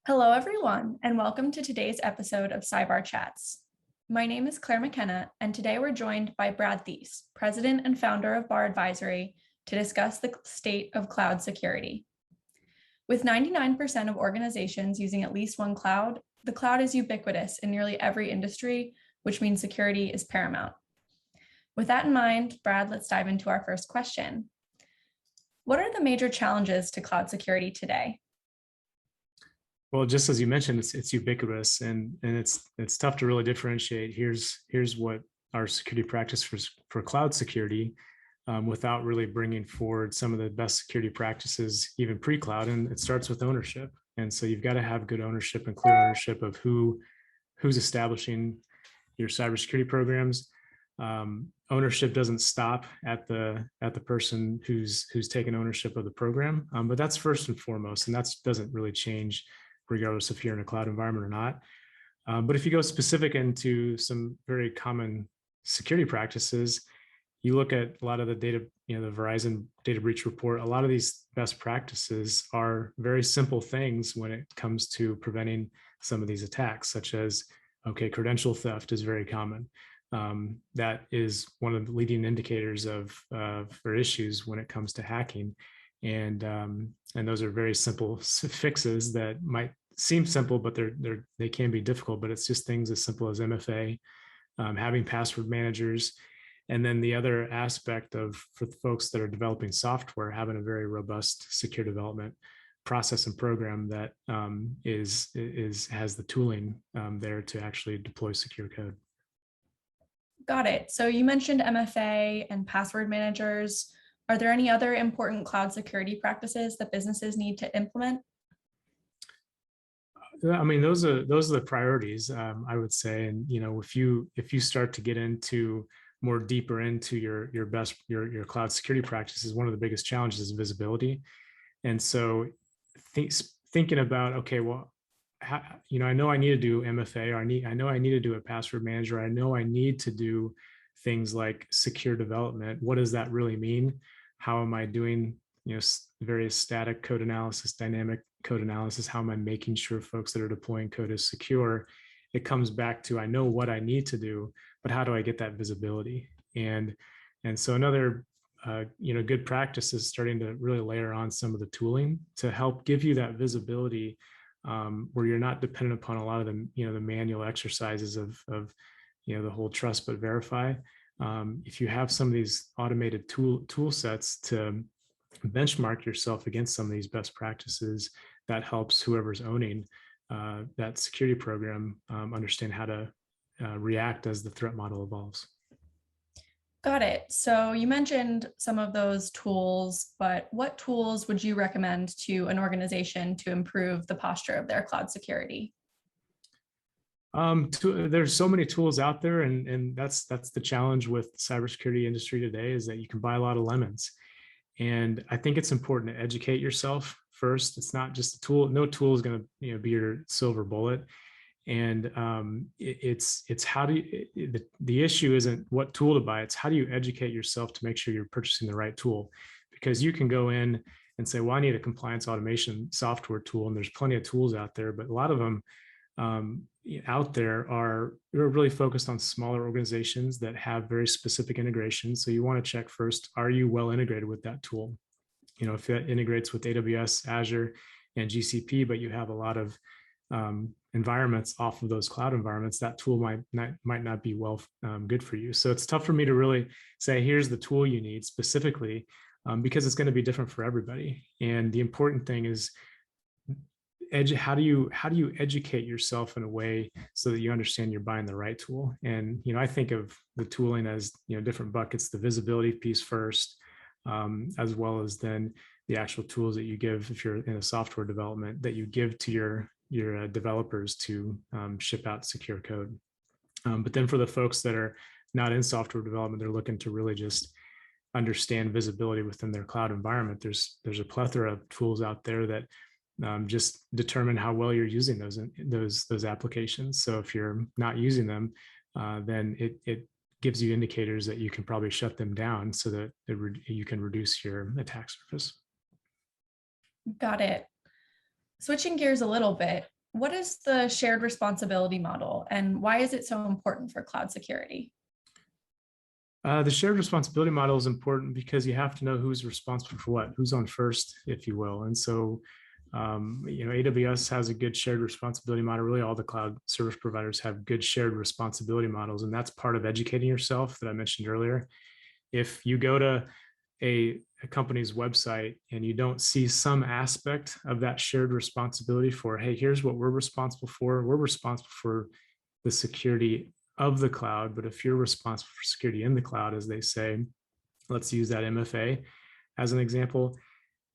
Hello, everyone, and welcome to today's episode of cyBARR Chats. My name is Claire McKenna, and today we're joined by Brad Theis, President and founder of BARR Advisory, to discuss the state of cloud security. With 99% of organizations using at least one cloud, the cloud is ubiquitous in nearly every industry, which means security is paramount. With that in mind, Brad, let's dive into our first question. What are the major challenges to cloud security today? Well, just as you mentioned, it's ubiquitous and it's tough to really differentiate. Here's what our security practice for cloud security without really bringing forward some of the best security practices, even pre-cloud. And it starts with ownership. And so you've got to have good ownership and clear ownership of who's establishing your cybersecurity programs. Ownership doesn't stop at the person who's taken ownership of the program, but that's first and foremost, and that doesn't really change regardless if you're in a cloud environment or not. But if you go specific into some very common security practices, you look at a lot of the data, the Verizon data breach report, a lot of these best practices are very simple things when it comes to preventing some of these attacks, such as, okay, credential theft is very common. That is one of the leading indicators for issues when it comes to hacking. And those are very simple fixes that might seem simple, but they can be difficult. But it's just things as simple as MFA, having password managers, and then the other aspect for folks that are developing software, having a very robust secure development process and program that has the tooling there to actually deploy secure code. Got it. So you mentioned MFA and password managers. Are there any other important cloud security practices that businesses need to implement? I mean, those are the priorities, I would say. And if you start to get into more deeper into your cloud security practices, one of the biggest challenges is visibility. And so thinking about, okay, well, I know I need to do MFA, or I know I need to do a password manager. I know I need to do things like secure development. What does that really mean? How am I doing, various static code analysis, dynamic code analysis? How am I making sure folks that are deploying code is secure? It comes back to, I know what I need to do, but how do I get that visibility? And so another good practice is starting to really layer on some of the tooling to help give you that visibility, where you're not dependent upon a lot of the manual exercises of the whole trust but verify. If you have some of these automated tool sets to benchmark yourself against some of these best practices, that helps whoever's owning that security program understand how to react as the threat model evolves. Got it. So you mentioned some of those tools, but what tools would you recommend to an organization to improve the posture of their cloud security? There's so many tools out there, and that's the challenge with the cybersecurity industry today, is that you can buy a lot of lemons. And I think it's important to educate yourself first. It's not just a tool. No tool is going to be your silver bullet. And it's how do you, the issue isn't what tool to buy. It's how do you educate yourself to make sure you're purchasing the right tool? Because you can go in and say, well, I need a compliance automation software tool, and there's plenty of tools out there, but a lot of them out there are really focused on smaller organizations that have very specific integrations. So you want to check first, are you well integrated with that tool? If that integrates with AWS, Azure, and GCP, but you have a lot of environments off of those cloud environments, that tool might not be good for you. So it's tough for me to really say, here's the tool you need specifically, because it's going to be different for everybody. And the important thing is, how do you educate yourself in a way so that you understand you're buying the right tool? And I think of the tooling as different buckets: the visibility piece first, as well as then the actual tools that you give, if you're in a software development, that you give to your developers to ship out secure code. But then for the folks that are not in software development, they're looking to really just understand visibility within their cloud environment. There's a plethora of tools out there that just determine how well you're using those applications. So if you're not using them, then it gives you indicators that you can probably shut them down so that you can reduce your attack surface. Got it. Switching gears a little bit, What is the shared responsibility model and why is it so important for cloud security? The shared responsibility model is important because you have to know who's responsible for what, who's on first, if you will. And so, AWS has a good shared responsibility model. Really, all the cloud service providers have good shared responsibility models. And that's part of educating yourself that I mentioned earlier. If you go to a company's website and you don't see some aspect of that shared responsibility for, hey, here's what we're responsible for. We're responsible for the security of the cloud. But if you're responsible for security in the cloud, as they say, let's use that MFA as an example,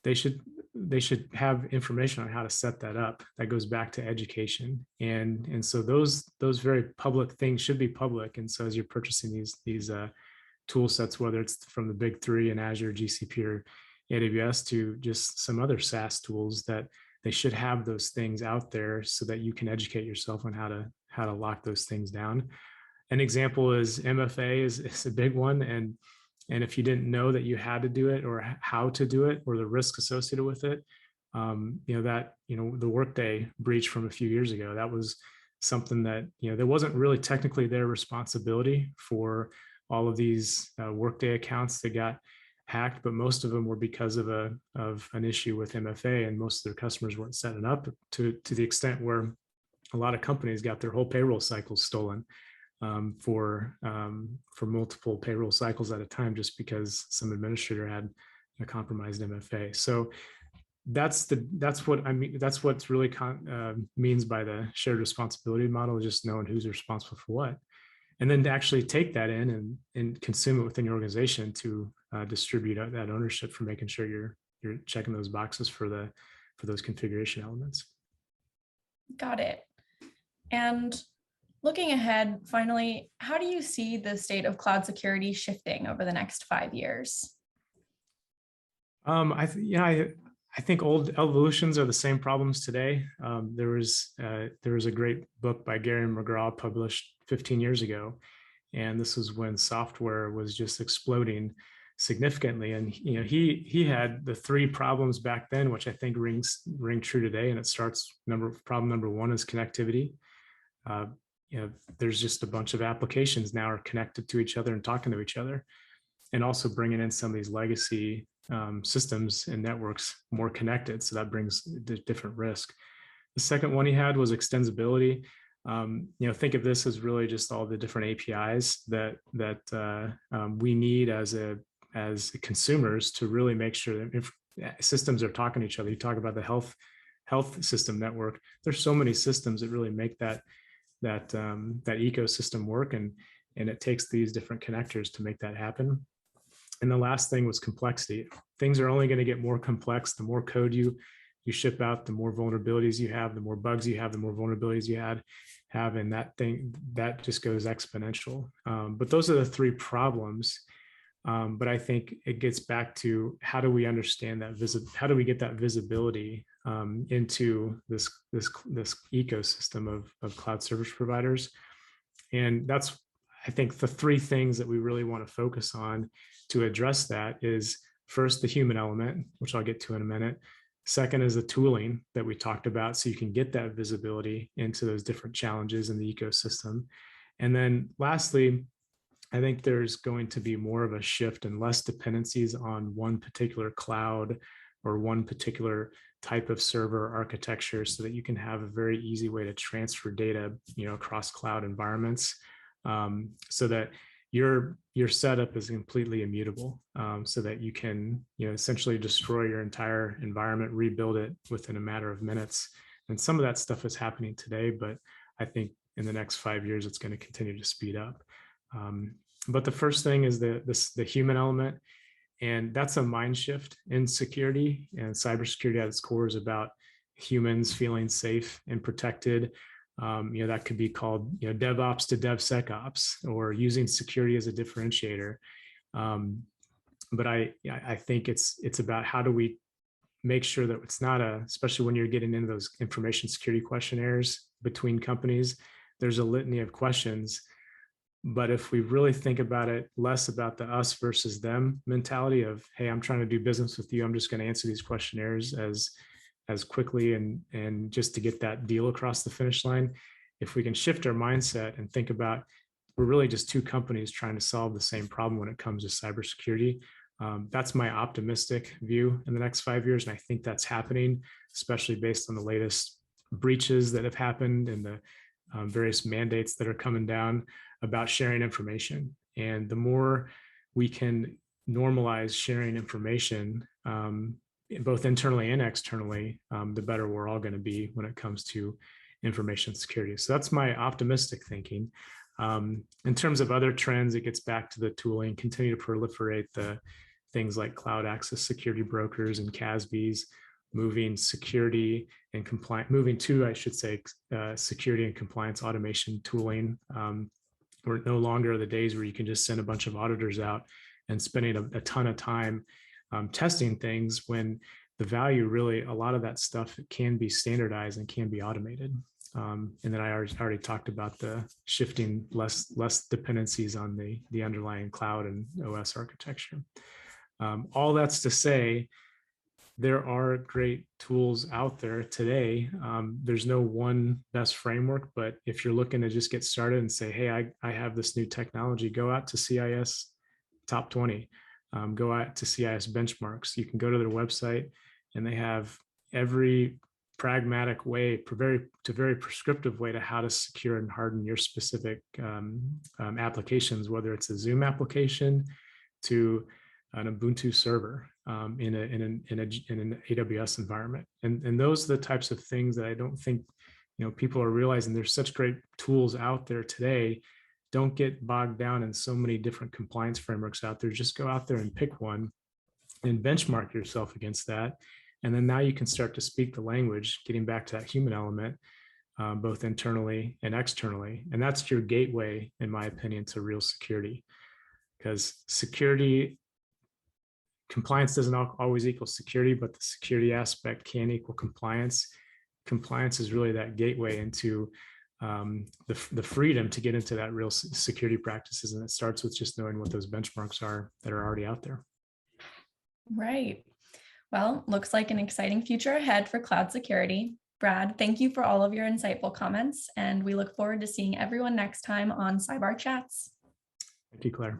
they should have information on how to set that up. That goes back to education. And so those very public things should be public. And so as you're purchasing these tool sets, whether it's from the big three in Azure, GCP, or AWS to just some other SaaS tools, that they should have those things out there so that you can educate yourself on how to lock those things down. An example is MFA is a big one. And if you didn't know that you had to do it or how to do it or the risk associated with it, the Workday breach from a few years ago, that was something that, there wasn't really technically their responsibility for all of these Workday accounts that got hacked, but most of them were because of an issue with MFA, and most of their customers weren't setting up to the extent where a lot of companies got their whole payroll cycles stolen for multiple payroll cycles at a time, just because some administrator had a compromised MFA. So that's what I mean. That's what's really means by the shared responsibility model, just knowing who's responsible for what, and then to actually take that in and consume it within your organization to distribute that ownership for making sure you're checking those boxes for those configuration elements. Got it. And looking ahead, finally, how do you see the state of cloud security shifting over the next 5 years? I think old evolutions are the same problems today. There was a great book by Gary McGraw published 15 years ago, and this was when software was just exploding significantly. And he had the three problems back then, which I think ring true today. And it starts problem number one is connectivity. There's just a bunch of applications now are connected to each other and talking to each other, and also bringing in some of these legacy systems and networks more connected. So that brings different risk. The second one he had was extensibility. Think of this as really just all the different APIs that we need as consumers to really make sure that if systems are talking to each other. You talk about the health system network. There's so many systems that really make that ecosystem work, and it takes these different connectors to make that happen. And the last thing was complexity. Things are only going to get more complex. The more code you ship out, the more vulnerabilities you have, the more bugs you have, the more vulnerabilities you have, and that just goes exponential. But those are the three problems. But I think it gets back to how do we understand that how do we get that visibility into this ecosystem of cloud service providers? And that's, I think, the three things that we really want to focus on to address that is, first, the human element, which I'll get to in a minute. Second is the tooling that we talked about, so you can get that visibility into those different challenges in the ecosystem. And then lastly, I think there's going to be more of a shift and less dependencies on one particular cloud or one particular type of server architecture, so that you can have a very easy way to transfer data, across cloud environments, so that your setup is completely immutable, so that you can, essentially destroy your entire environment, rebuild it within a matter of minutes. And some of that stuff is happening today, but I think in the next 5 years, it's going to continue to speed up. But the first thing is the human element, and that's a mind shift in security. And cybersecurity at its core is about humans feeling safe and protected. That could be called, DevOps to DevSecOps, or using security as a differentiator. But I think it's about how do we make sure that it's not especially when you're getting into those information security questionnaires between companies, there's a litany of questions. But if we really think about it, less about the us versus them mentality of, hey, I'm trying to do business with you, I'm just going to answer these questionnaires as as quickly and just to get that deal across the finish line. If we can shift our mindset and think about we're really just two companies trying to solve the same problem when it comes to cybersecurity. That's my optimistic view in the next 5 years. And I think that's happening, especially based on the latest breaches that have happened and the various mandates that are coming down about sharing information. And the more we can normalize sharing information, both internally and externally, the better we're all going to be when it comes to information security. So that's my optimistic thinking. In terms of other trends, it gets back to the tooling, continue to proliferate the things like cloud access security brokers and CASBs, moving security and compliance, moving to, I should say, security and compliance automation tooling. We're no longer the days where you can just send a bunch of auditors out and spending a ton of time testing things, when the value really, a lot of that stuff can be standardized and can be automated. And then I already talked about the shifting less dependencies on the underlying cloud and OS architecture. All that's to say, there are great tools out there today. There's no one best framework, but if you're looking to just get started and say, hey, I have this new technology, go out to CIS Top 20, go out to CIS benchmarks. You can go to their website and they have every pragmatic way, very prescriptive way to how to secure and harden your specific applications, whether it's a Zoom application to an Ubuntu server in an AWS environment. And those are the types of things that I don't think people are realizing. There's such great tools out there today. Don't get bogged down in so many different compliance frameworks out there. Just go out there and pick one and benchmark yourself against that. And then now you can start to speak the language, getting back to that human element, both internally and externally. And that's your gateway, in my opinion, to real security. Because compliance doesn't always equal security, but the security aspect can equal compliance. Compliance is really that gateway into the freedom to get into that real security practices. And it starts with just knowing what those benchmarks are that are already out there. Right. Well, looks like an exciting future ahead for cloud security. Brad, thank you for all of your insightful comments, and we look forward to seeing everyone next time on cyBARR Chats. Thank you, Claire.